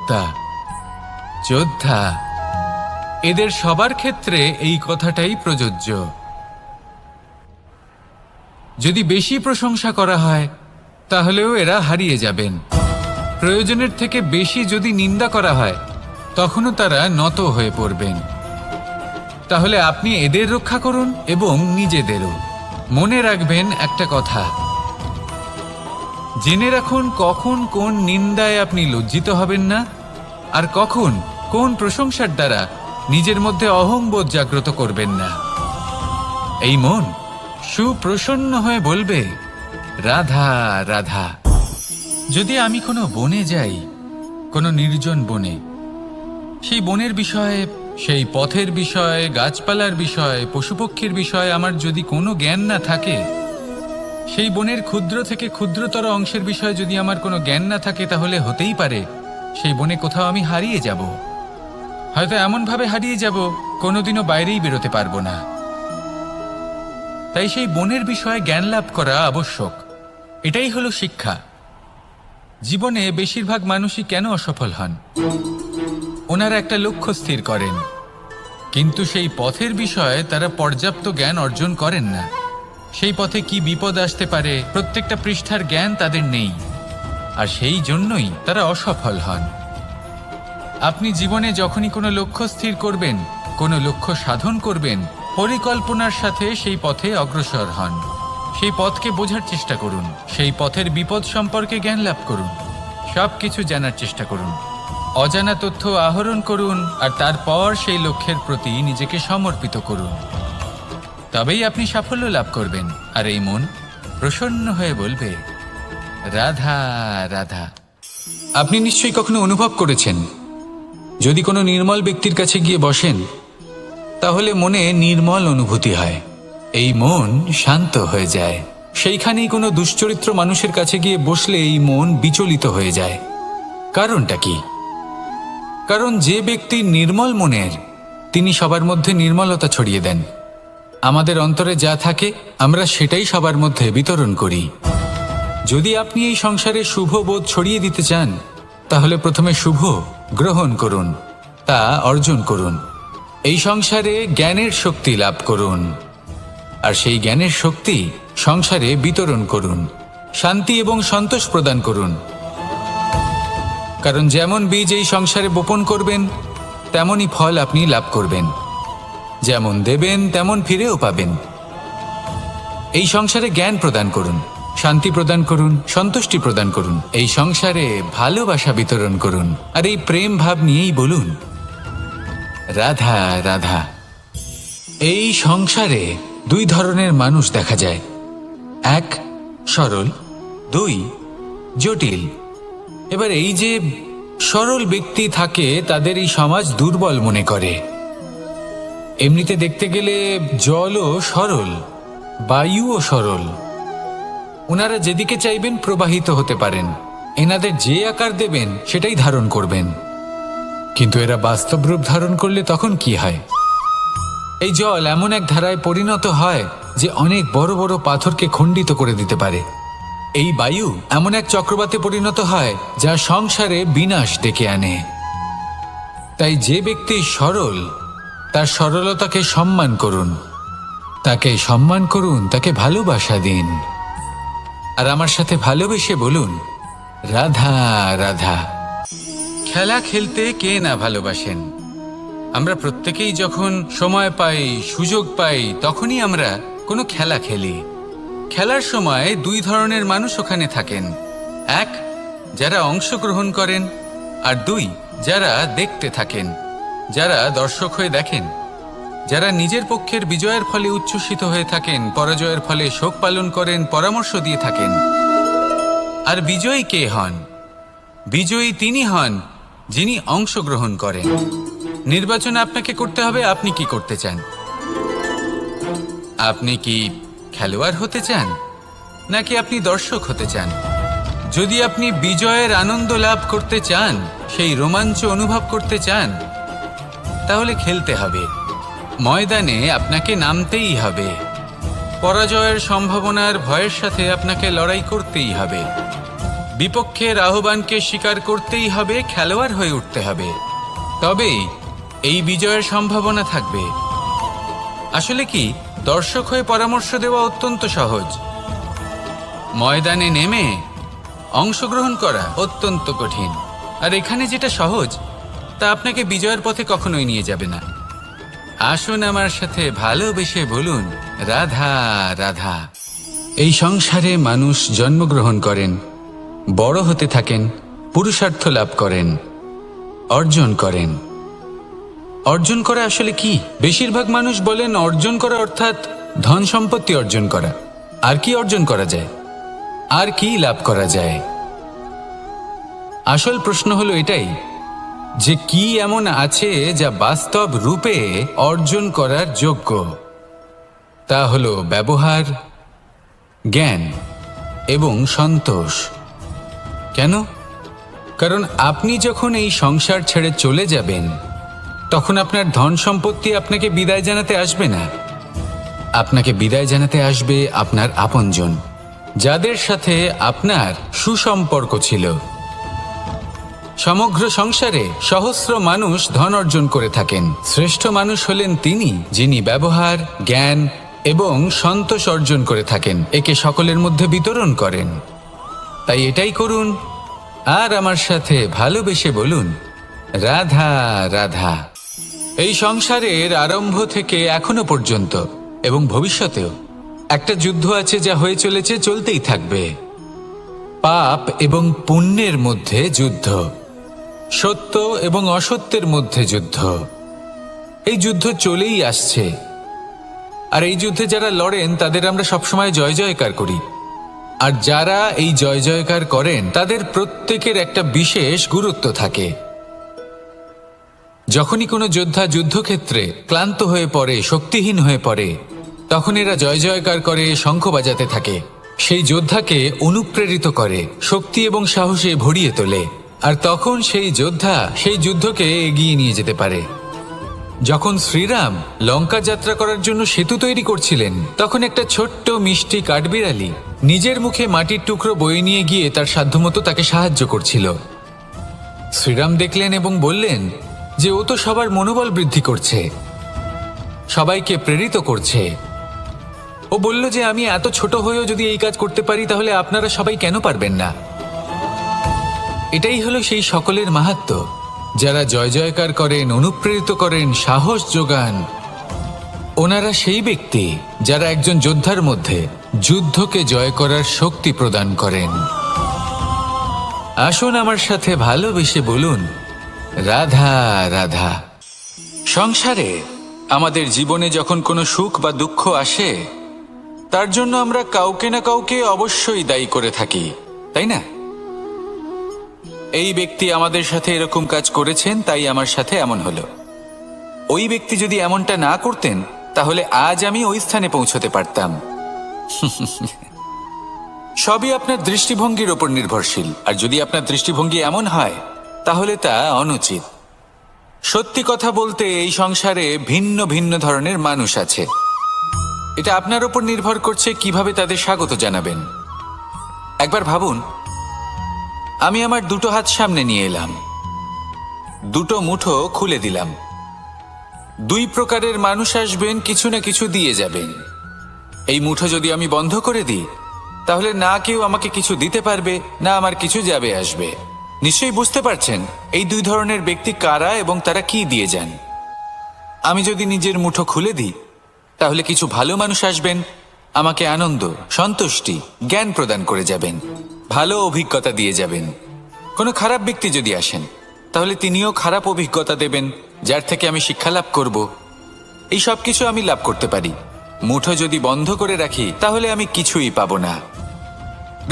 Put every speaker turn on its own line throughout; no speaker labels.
বক্তা, যোদ্ধা, এদের সবার ক্ষেত্রে এই কথাটাই প্রযোজ্য। যদি বেশি প্রশংসা করা হয় তাহলেও এরা হারিয়ে যাবেন। প্রয়োজনের থেকে বেশি যদি নিন্দা করা হয় তখনও তারা নত হয়ে পড়বেন। তাহলে আপনি এদের রক্ষা করুন এবং নিজেদেরও। মনে রাখবেন একটা কথা, জেনে রাখুন কখন কোন নিন্দায় আপনি লজ্জিত হবেন না, আর কখন কোন প্রশংসার দ্বারা নিজের মধ্যে অহংবোধ জাগ্রত করবেন না। এই মন সুপ্রসন্ন হয়ে বলবে, রাধা রাধা। যদি আমি কোনো বনে যাই, কোনো নির্জন বনে, সেই বনের বিষয়ে, সেই পথের বিষয়ে, গাছপালার বিষয়ে, পশুপক্ষীর বিষয়ে আমার যদি কোনো জ্ঞান না থাকে, সেই বনের ক্ষুদ্র থেকে ক্ষুদ্রতর অংশের বিষয়ে যদি আমার কোনো জ্ঞান না থাকে, তাহলে হতেই পারে সেই বনে কোথাও আমি হারিয়ে যাব। হয়তো এমনভাবে হারিয়ে যাব কোনোদিনও বাইরেই বেরোতে পারবো না। তাই সেই বনের বিষয়ে জ্ঞান লাভ করা আবশ্যক। এটাই হলো শিক্ষা। জীবনে বেশিরভাগ মানুষই কেন অসফল হন? ওনারা একটা লক্ষ্য স্থির করেন, কিন্তু সেই পথের বিষয়ে তারা পর্যাপ্ত জ্ঞান অর্জন করেন না। সেই পথে কি বিপদ আসতে পারে প্রত্যেকটা পৃষ্ঠার জ্ঞান তাদের নেই, আর সেই জন্যই তারা অসফল হন। আপনি জীবনে যখনই কোনো লক্ষ্য স্থির করবেন, কোনো লক্ষ্য সাধন করবেন, পরিকল্পনার সাথে সেই পথে অগ্রসর হন। সেই পথকে বোঝার চেষ্টা করুন, সেই পথের বিপদ সম্পর্কে জ্ঞান লাভ করুন, সব কিছু জানার চেষ্টা করুন, অজানা তথ্য আহরণ করুন, আর তারপর সেই লক্ষ্যের প্রতি নিজেকে সমর্পিত করুন। তবেই আপনি সাফল্য লাভ করবেন। আর এই মন প্রসন্ন হয়ে বলবে, রাধা রাধা। আপনি নিশ্চয়ই কখনো অনুভব করেছেন, যদি কোনো নির্মল ব্যক্তির কাছে গিয়ে বসেন তাহলে মনে নির্মল অনুভূতি হয়, এই মন শান্ত হয়ে যায়। সেইখানেই কোনো দুশ্চরিত্র মানুষের কাছে গিয়ে বসলে এই মন বিচলিত হয়ে যায়। কারণটা কি? কারণ যে ব্যক্তি নির্মল মনের, তিনি সবার মধ্যে নির্মলতা ছড়িয়ে দেন। আমাদের অন্তরে যা থাকে আমরা সেটাই সবার মধ্যে বিতরণ করি। যদি আপনি এই সংসারে শুভ বোধ ছড়িয়ে দিতে চান, তাহলে প্রথমে শুভ গ্রহণ করুন, তা অর্জন করুন। এই সংসারে জ্ঞানের শক্তি লাভ করুন, আর সেই জ্ঞানের শক্তি সংসারে বিতরণ করুন। শান্তি এবং সন্তোষ প্রদান করুন। কারণ যেমন বীজ এই সংসারে বপন করবেন, তেমনই ফল আপনি লাভ করবেন। যেমন দেবেন তেমন ফিরেও পাবেন। এই সংসারে জ্ঞান প্রদান করুন, শান্তি প্রদান করুন, সন্তুষ্টি প্রদান করুন। এই সংসারে ভালোবাসা বিতরণ করুন, আর এই প্রেম ভাব নিয়েই বলুন, রাধা রাধা। এই সংসারে দুই ধরনের মানুষ দেখা যায়, এক সরল, দুই জটিল। এবার এই যে সরল ব্যক্তি থাকে, তাদের এই সমাজ দুর্বল মনে করে। এমনিতে দেখতে গেলে জলও সরল, বায়ুও সরল। ওনারা যেদিকে চাইবেন প্রবাহিত হতে পারেন, এনাদের যে আকার দেবেন সেটাই ধারণ করবেন। কিন্তু এরা বাস্তব রূপ ধারণ করলে তখন কি হয়? এই জল এমন এক ধারায় পরিণত হয় যে অনেক বড় বড় পাথরকে খণ্ডিত করে দিতে পারে। এই বায়ু এমন এক চক্রবাতে পরিণত হয় যা সংসারে বিনাশ ডেকে আনে। তাই যে ব্যক্তি সরল, তার সরলতাকে সম্মান করুন, তাকে সম্মান করুন, তাকে ভালোবাসা দিন। আর আমার সাথে ভালোবেসে বলুন, রাধা রাধা। খেলা খেলতে কে না ভালোবাসেন? আমরা প্রত্যেকেই যখন সময় পাই, সুযোগ পাই, তখনই আমরা কোনো খেলা খেলি। খেলার সময় দুই ধরনের মানুষ ওখানে থাকেন, এক যারা অংশগ্রহণ করেন, আর দুই যারা দেখতে থাকেন, যারা দর্শক হয়ে দেখেন, যারা নিজের পক্ষের বিজয়ের ফলে উচ্ছ্বসিত হয়ে থাকেন, পরাজয়ের ফলে শোক পালন করেন, পরামর্শ দিয়ে থাকেন। আর বিজয়ী কে হন? বিজয়ী তিনি হন যিনি অংশগ্রহণ করেন। নির্বাচন আপনাকে করতে হবে, আপনি কি করতে চান? আপনি কি খেলোয়াড় হতে চান, নাকি আপনি দর্শক হতে চান? যদি আপনি বিজয়ের আনন্দ লাভ করতে চান, সেই রোমাঞ্চ অনুভব করতে চান, তাহলে খেলতে হবে। ময়দানে আপনাকে নামতেই হবে। পরাজয়ের সম্ভাবনার ভয়ের সাথে আপনাকে লড়াই করতেই হবে। বিপক্ষের আহ্বানকে স্বীকার করতেই হবে, খেলোয়াড় হয়ে উঠতে হবে, তবেই এই বিজয়ের সম্ভাবনা থাকবে। আসলে কি, দর্শক হয়ে পরামর্শ দেওয়া অত্যন্ত সহজ, ময়দানে নেমে অংশগ্রহণ করা অত্যন্ত কঠিন। আর এখানে যেটা সহজ তা আপনাকে বিজয়ের পথে কখনোই নিয়ে যাবে না। আসুন আমার সাথে ভালোবেসে বলুন, রাধা রাধা। এই সংসারে মানুষ জন্মগ্রহণ করেন, বড় হতে থাকেন, পুরুষার্থ লাভ করেন, অর্জন করেন। অর্জন করা আসলে কি? বেশিরভাগ মানুষ বলেন অর্জন করা অর্থাৎ ধন সম্পত্তি অর্জন করা। আর কি অর্জন করা যায়? আর কি লাভ করা যায়? আসল প্রশ্ন হলো এটাই যে কি এমন আছে যা বাস্তব রূপে অর্জন করার যোগ্য। তা হলো ব্যবহার, জ্ঞান এবং সন্তোষ। কেন? কারণ আপনি যখন এই সংসার ছেড়ে চলে যাবেন তখন আপনার ধন সম্পত্তি আপনাকে বিদায় জানাতে আসবে না। আপনাকে বিদায় জানাতে আসবে আপনার আপনজন, যাদের সাথে আপনার সুসম্পর্ক ছিল। সমগ্র সংসারে সহস্র মানুষ ধন অর্জন করে থাকেন। শ্রেষ্ঠ মানুষ হলেন তিনি যিনি ব্যবহার, জ্ঞান এবং সন্তোষ অর্জন করে থাকেন, একে সকলের মধ্যে বিতরণ করেন। তাই এটাই করুন আর আমার সাথে ভালোবেসে বলুন, রাধা রাধা। এই সংসারের আরম্ভ থেকে এখনো পর্যন্ত এবং ভবিষ্যতেও একটা যুদ্ধ আছে যা হয়ে চলেছে, চলতেই থাকবে। পাপ এবং পুণ্যের মধ্যে যুদ্ধ, সত্য এবং অসত্যের মধ্যে যুদ্ধ। এই যুদ্ধ চলেই আসছে, আর এই যুদ্ধে যারা লড়েন তাদের আমরা সবসময় জয় জয়কার করি। আর যারা এই জয় জয়কার করেন তাদের প্রত্যেকের একটা বিশেষ গুরুত্ব থাকে। যখনই কোনো যোদ্ধা যুদ্ধক্ষেত্রে ক্লান্ত হয়ে পড়ে, শক্তিহীন হয়ে পড়ে, তখন এরা জয় জয়কার করে, শঙ্খ বাজাতে থাকে, সেই যোদ্ধাকে অনুপ্রেরিত করে, শক্তি এবং সাহসে ভরিয়ে তোলে। আর তখন সেই যোদ্ধা সেই যুদ্ধকে এগিয়ে নিয়ে যেতে পারে। যখন শ্রীরাম লঙ্কা যাত্রা করার জন্য সেতু তৈরি করছিলেন, তখন একটা ছোট্ট মিষ্টি কাঠবিড়ালি নিজের মুখে মাটির টুকরো বয়ে নিয়ে গিয়ে তার সাধ্যমতো তাকে সাহায্য করছিল। শ্রীরাম দেখলেন এবং বললেন যে ও তো সবার মনোবল বৃদ্ধি করছে, সবাইকে প্রেরিত করছে। ও বলল যে আমি এত ছোট হয়েও যদি এই কাজ করতে পারি, তাহলে আপনারা সবাই কেন পারবেন না? এটাই হলো সেই সকলের মাহাত্ম্য, যারা জয় জয়কার করেন, অনুপ্রেরিত করেন, সাহস যোগান। ওনারা সেই ব্যক্তি যারা একজন যোদ্ধার মধ্যে যুদ্ধকে জয় করার শক্তি প্রদান করেন। আসুন আমার সাথে ভালোবেসে বলুন, রাধা রাধা। সংসারে আমাদের জীবনে যখন কোনো সুখ বা দুঃখ আসে, তার জন্য আমরা কাউকে না কাউকে অবশ্যই দায়ী করে থাকি, তাই না? এই ব্যক্তি আমাদের সাথে এরকম কাজ করেছেন, তাই আমার সাথে এমন হলো। ওই ব্যক্তি যদি এমনটা না করতেন, তাহলে আজ আমি ওই স্থানে পৌঁছতে পারতাম। সবই আপনার দৃষ্টিভঙ্গির ওপর নির্ভরশীল। আর যদি আপনার দৃষ্টিভঙ্গি এমন হয়, তাহলে তা অনুচিত। সত্যি কথা বলতে এই সংসারে ভিন্ন ভিন্ন ধরনের মানুষ আছে। এটা আপনার ওপর নির্ভর করছে কিভাবে তাদের স্বাগত জানাবেন। একবার ভাবুন, আমি আমার দুটো হাত সামনে নিয়ে এলাম, দুটো মুঠো খুলে দিলাম। দুই প্রকারের মানুষ আসবেন, কিছু না কিছু দিয়ে যাবেন। এই মুঠো যদি আমি বন্ধ করে দিই, তাহলে না কেউ আমাকে কিছু দিতে পারবে, না আমার কিছু যাবে আসবে। নিশ্চয়ই বুঝতে পারছেন এই দুই ধরনের ব্যক্তি কারা এবং তারা কি দিয়ে যান। আমি যদি নিজের মুঠো খুলে দিই, তাহলে কিছু ভালো মানুষ আসবেন, আমাকে আনন্দ, সন্তুষ্টি, জ্ঞান প্রদান করে যাবেন, ভালো অভিজ্ঞতা দিয়ে যাবেন। কোনো খারাপ ব্যক্তি যদি আসেন, তাহলে তিনিও খারাপ অভিজ্ঞতা দেবেন, যার থেকে আমি শিক্ষা লাভ করব। এই সব কিছু আমি লাভ করতে পারি। মুঠো যদি বন্ধ করে রাখি, তাহলে আমি কিছুই পাবো না।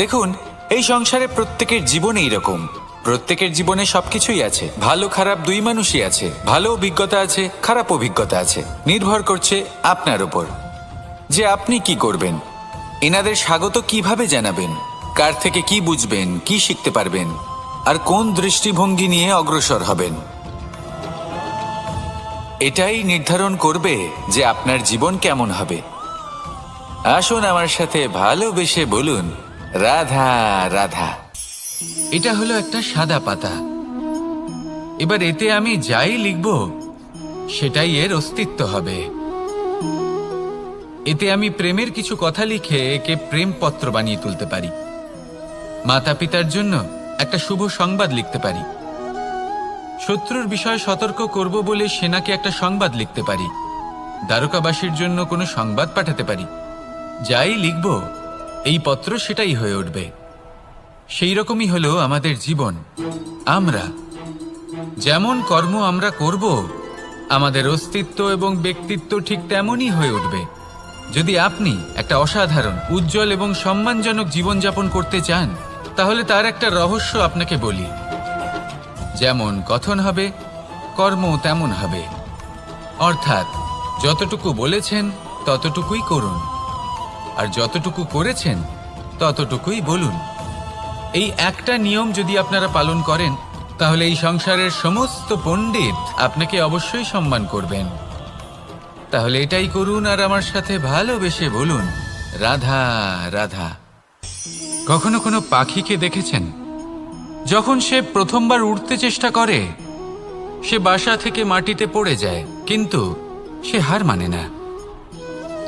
দেখুন, এই সংসারে প্রত্যেকের জীবনে এইরকম। প্রত্যেকের জীবনে সবকিছুই আছে, ভালো খারাপ দুই মানুষই আছে। ভালো অভিজ্ঞতা আছে, খারাপ অভিজ্ঞতা আছে। নির্ভর করছে আপনার উপর যে আপনি কি করবেন, এনাদের স্বাগত কিভাবে জানাবেন, কার থেকে কি বুঝবেন, কি শিখতে পারবেন, আর কোন দৃষ্টিভঙ্গি নিয়ে অগ্রসর হবেন। এটাই নির্ধারণ করবে যে আপনার জীবন কেমন হবে। আসুন আমার সাথে ভালোবেসে বলুন, রাধা রাধা। এটা হলো একটা সাদা পাতা। এবার এতে আমি যাই লিখব সেটাই এর অস্তিত্ব হবে। এতে আমি প্রেমের কিছু কথা লিখে একে প্রেমপত্র বানিয়ে তুলতে পারি। মাতা পিতার জন্য একটা শুভ সংবাদ লিখতে পারি। শত্রুর বিষয়ে সতর্ক করব বলে সেনাকে একটা সংবাদ লিখতে পারি। দ্বারকাবাসীর জন্য কোনো সংবাদ পাঠাতে পারি। যাই লিখব এই পত্র সেটাই হয়ে উঠবে। সেই রকমই হলো আমাদের জীবন। আমরা যেমন কর্ম আমরা করব, আমাদের অস্তিত্ব এবং ব্যক্তিত্ব ঠিক তেমনই হয়ে উঠবে। যদি আপনি একটা অসাধারণ, উজ্জ্বল এবং সম্মানজনক জীবনযাপন করতে চান, তাহলে তার একটা রহস্য আপনাকে বলি। যেমন কথন হবে, কর্ম তেমন হবে। অর্থাৎ যতটুকু বলেছেন ততটুকুই করুন, আর যতটুকু করেছেন ততটুকুই বলুন। এই একটা নিয়ম যদি আপনারা পালন করেন, তাহলে এই সংসারের সমস্ত পণ্ডিত আপনাকে অবশ্যই সম্মান করবেন। তাহলে এটাই করুন আর আমার সাথে ভালোবেসে বলুন, রাধা রাধা। কখনো কোনো পাখিকে দেখেছেন? যখন সে প্রথমবার উড়তে চেষ্টা করে, সে বাসা থেকে মাটিতে পড়ে যায়, কিন্তু সে হার মানে না।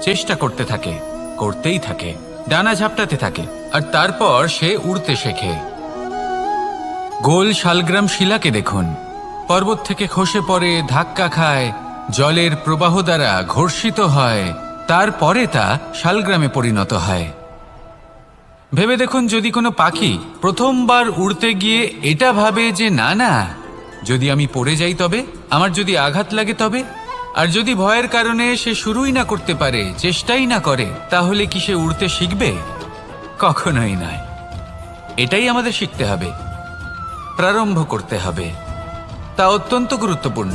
চেষ্টা করতে থাকে, করতেই থাকে, ডানা ঝাপটাতে থাকে, আর তারপর সে উড়তে শেখে। গোল শালগ্রাম শিলাকে দেখুন, পর্বত থেকে খসে পড়ে, ধাক্কা খায়, জলের প্রবাহ দ্বারা ঘর্ষিত হয়, তারপরে তা শালগ্রামে পরিণত হয়। ভেবে দেখুন, যদি কোনো পাখি প্রথমবার উড়তে গিয়ে এটা ভাবে যে না না, যদি আমি পড়ে যাই তবে, আমার যদি আঘাত লাগে তবে, আর যদি ভয়ের কারণে সে শুরুই না করতে পারে, চেষ্টাই না করে, তাহলে কি সে উড়তে শিখবে? কখনোই নয়। এটাই আমাদের শিখতে হবে, প্রারম্ভ করতে হবে। তা অত্যন্ত গুরুত্বপূর্ণ।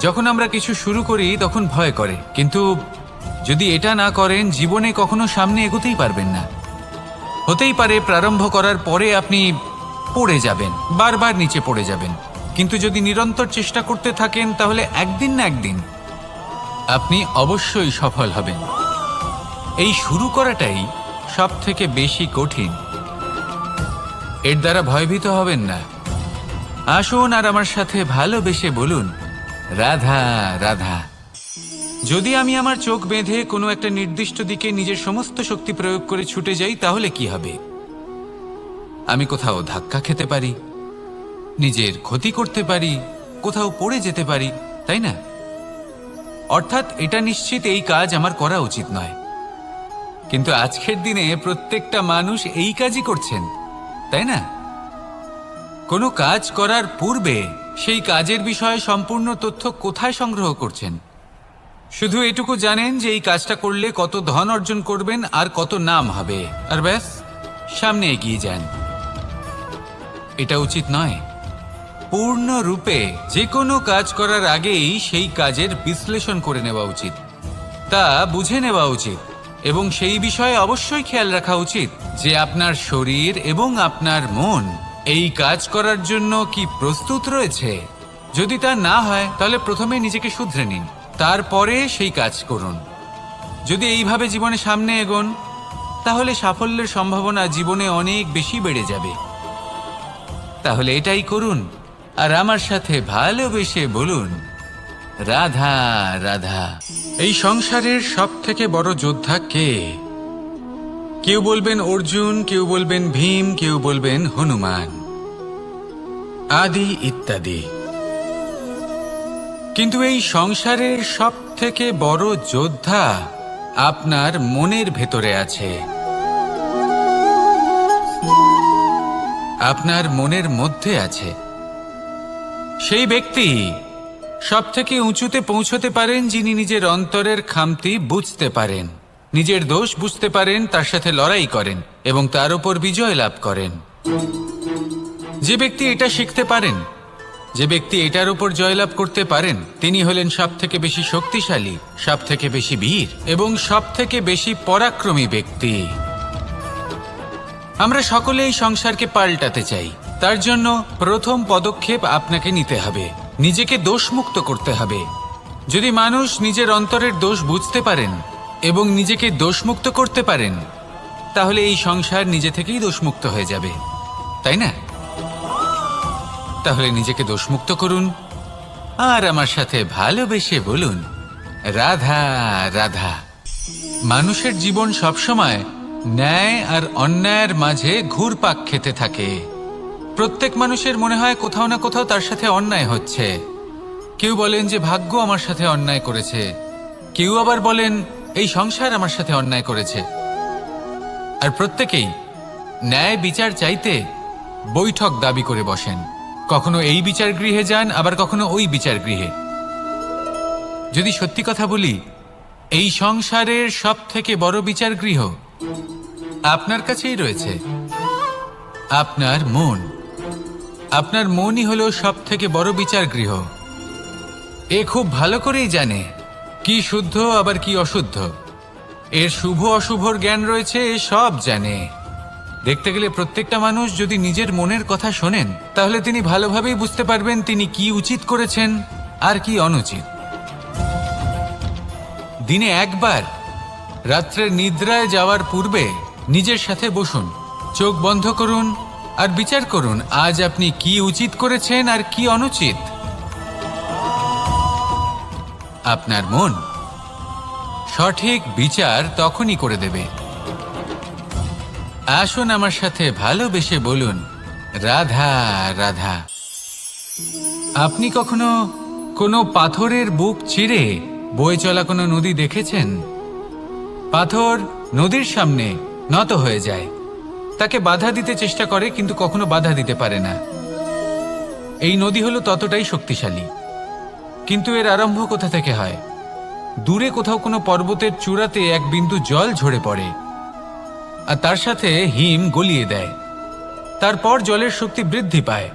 যখন আমরা কিছু শুরু করি তখন ভয় করে, কিন্তু যদি এটা না করেন, জীবনে কখনো সামনে এগোতেই পারবেন না। হতেই পারে প্রারম্ভ করার পরে আপনি পড়ে যাবেন, বারবার নিচে পড়ে যাবেন, কিন্তু যদি নিরন্তর চেষ্টা করতে থাকেন, তাহলে একদিন না একদিন আপনি অবশ্যই সফল হবেন। এই শুরু করাটাই সব থেকে বেশি কঠিন। এর দ্বারা ভয়ভীত হবেন না। আসুন আর আমার সাথে ভালোবেসে বলুন, রাধা রাধা। যদি আমি আমার চোখ বেঁধে কোনো একটা নির্দিষ্ট দিকে নিজের সমস্ত শক্তি প্রয়োগ করে ছুটে যাই, তাহলে কি হবে? আমি কোথাও ধাক্কা খেতে পারি, নিজের ক্ষতি করতে পারি, কোথাও পড়ে যেতে পারি, তাই না? অর্থাৎ এটা নিশ্চিত এই কাজ আমার করা উচিত নয়। কিন্তু আজকের দিনে প্রত্যেকটা মানুষ এই কাজই করছেন, তাই না? কোনো কাজ করার পূর্বে সেই কাজের বিষয়ে সম্পূর্ণ তথ্য কোথায় সংগ্রহ করছেন? শুধু এটুকু জানেন যে এই কাজটা করলে কত ধন অর্জন করবেন আর কত নাম হবে, আর ব্যাস সামনে এগিয়ে যান। এটা উচিত নয়। পূর্ণরূপে যে কোনো কাজ করার আগেই সেই কাজের বিশ্লেষণ করে নেওয়া উচিত, তা বুঝে নেওয়া উচিত, এবং সেই বিষয়ে অবশ্যই খেয়াল রাখা উচিত যে আপনার শরীর এবং আপনার মন এই কাজ করার জন্য কি প্রস্তুত রয়েছে। যদি তা না হয়, তাহলে প্রথমে নিজেকে শুধরে নিন, তারপরে সেই কাজ করুন। যদি এইভাবে জীবনে সামনে এগোন, তাহলে সাফল্যের সম্ভাবনা জীবনে অনেক বেশি বেড়ে যাবে। তাহলে এটাই করুন আর আমার সাথে ভালোবেসে বলুন, রাধা রাধা। এই সংসারের সব থেকে বড় যোদ্ধা কে? কেউ বলবেন অর্জুন, কেউ বলবেন ভীম, কেউ বলবেন হনুমান, আদি ইত্যাদি। কিন্তু এই সংসারের সব থেকে বড় যোদ্ধা আপনার মনের ভেতরে আছে, আপনার মনের মধ্যে আছে। সেই ব্যক্তি সব থেকে উঁচুতে পৌঁছতে পারেন যিনি নিজের অন্তরের খামতি বুঝতে পারেন, নিজের দোষ বুঝতে পারেন, তার সাথে লড়াই করেন এবং তার উপর বিজয় লাভ করেন। যে ব্যক্তি এটা শিখতে পারেন, যে ব্যক্তি এটার উপর জয়লাভ করতে পারেন, তিনি হলেন সব থেকে বেশি শক্তিশালী, সব থেকে বেশি বীর এবং সব থেকে বেশি পরাক্রমী ব্যক্তি। আমরা সকলে এই সংসারকে পাল্টাতে চাই। তার জন্য প্রথম পদক্ষেপ আপনাকে নিতে হবে, নিজেকে দোষমুক্ত করতে হবে। যদি মানুষ নিজের অন্তরের দোষ বুঝতে পারেন এবং নিজেকে দোষমুক্ত করতে পারেন, তাহলে এই সংসার নিজে থেকেই দোষমুক্ত হয়ে যাবে। তাই না? তাহলে নিজেকে দোষমুক্ত করুন আর আমার সাথে ভালোবেসে বলুন, রাধা রাধা। মানুষের জীবন সবসময় ন্যায় আর অন্যায়ের মাঝে ঘুরপাক খেতে থাকে। প্রত্যেক মানুষের মনে হয় কোথাও না কোথাও তার সাথে অন্যায় হচ্ছে। কেউ বলেন যে ভাগ্য আমার সাথে অন্যায় করেছে, কেউ আবার বলেন এই সংসার আমার সাথে অন্যায় করেছে। আর প্রত্যেকেই ন্যায় বিচার চাইতে বৈঠক দাবি করে বসেন। কখনো এই বিচার গৃহে যান, আবার কখনো ওই বিচার গৃহে। যদি সত্যি কথা বলি, এই সংসারের সব থেকে বড় বিচার গৃহ আপনার কাছেই রয়েছে, আপনার মন। আপনার মনই হলো সব থেকে বড় বিচার গৃহ। এ খুব ভালো করেই জানে কি শুদ্ধ আবার কি অশুদ্ধ। এর শুভ অশুভর জ্ঞান রয়েছে, এ সব জানে। দেখতে গেলে প্রত্যেকটা মানুষ যদি নিজের মনের কথা শোনেন, তাহলে তিনি ভালোভাবেই বুঝতে পারবেন তিনি কি উচিত করেছেন আর কি অনুচিত। দিনে একবার রাত্রের নিদ্রায় যাওয়ার পূর্বে নিজের সাথে বসুন, চোখ বন্ধ করুন আর বিচার করুন আজ আপনি কি উচিত করেছেন আর কি অনুচিত। আপনার মন সঠিক বিচার তখনই করে দেবে। আসুন আমার সাথে ভালোবেসে বলুন, রাধা রাধা। আপনি কখনো কোনো পাথরের বুক চিরে বয়ে চলা কোনো নদী দেখেছেন? পাথর নদীর সামনে নত হয়ে যায়, তাকে বাধা দিতে চেষ্টা করে কিন্তু কখনো বাধা দিতে পারে না। এই নদী হলো ততটাই শক্তিশালী, কিন্তু এর আরম্ভ কোথা থেকে হয়? দূরে কোথাও কোনো পর্বতের চূড়াতে এক বিন্দু জল ঝরে পড়ে আর তার সাথে হিম গলিয়ে দেয়। তারপর জলের শক্তি বৃদ্ধি পায়,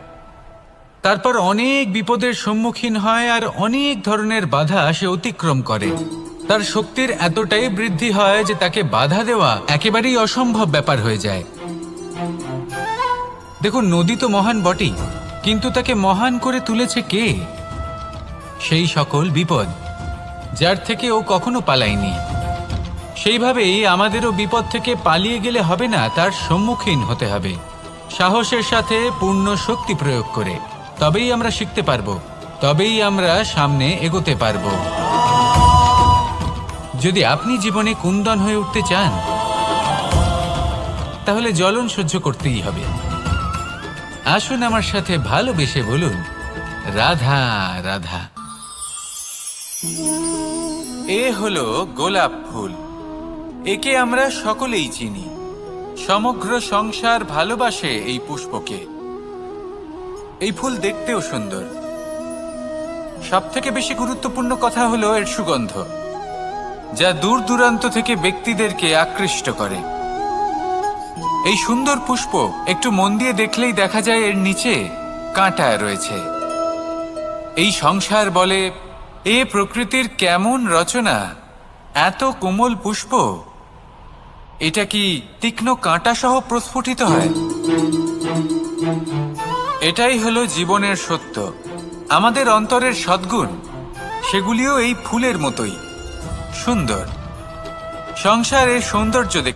তারপর অনেক বিপদের সম্মুখীন হয় আর অনেক ধরনের বাধা সে অতিক্রম করে। তার শক্তির এতটাই বৃদ্ধি হয় যে তাকে বাধা দেওয়া একেবারেই অসম্ভব ব্যাপার হয়ে যায়। দেখুন, নদী তো মহান বটেই, কিন্তু তাকে মহান করে তুলেছে কে? সেই সকল বিপদ যার থেকে ও কখনো পালায়নি। সেইভাবেই আমাদেরও বিপদ থেকে পালিয়ে গেলে হবে না, তার সম্মুখীন হতে হবে সাহসের সাথে, পূর্ণ শক্তি প্রয়োগ করে। তবেই আমরা শিখতে পারবো, তবেই আমরা সামনে এগোতে পারবো। যদি আপনি জীবনে কুন্দন হয়ে উঠতে চান, তাহলে জ্বলন সহ্য করতেই হবে। আসুন আমার সাথে ভালোবেসে বলুন, রাধা রাধা। এ হলো গোলাপ ফুল। একে আমরা সকলেই চিনি। সমগ্র সংসার ভালোবাসে এই পুষ্পকে। এই ফুল দেখতেও সুন্দর। সবথেকে বেশি গুরুত্বপূর্ণ কথা হলো এর সুগন্ধ, যা দূর দূরান্ত থেকে ব্যক্তিদেরকে আকৃষ্ট করে। এই সুন্দর পুষ্প একটু মন দিয়ে দেখলেই দেখা যায় এর নিচে কাঁটা রয়েছে। এই সংসার বলে, এ প্রকৃতির কেমন রচনা, এত কোমল পুষ্প, এটা কি তীক্ষ্ণ কাঁটা সহ প্রস্ফুটিত হয়? এটাই হলো জীবনের সত্য। আমাদের অন্তরের সদ্গুণ, সেগুলিও এই ফুলের মতোই সুন্দর। সংসারের সৌন্দর্য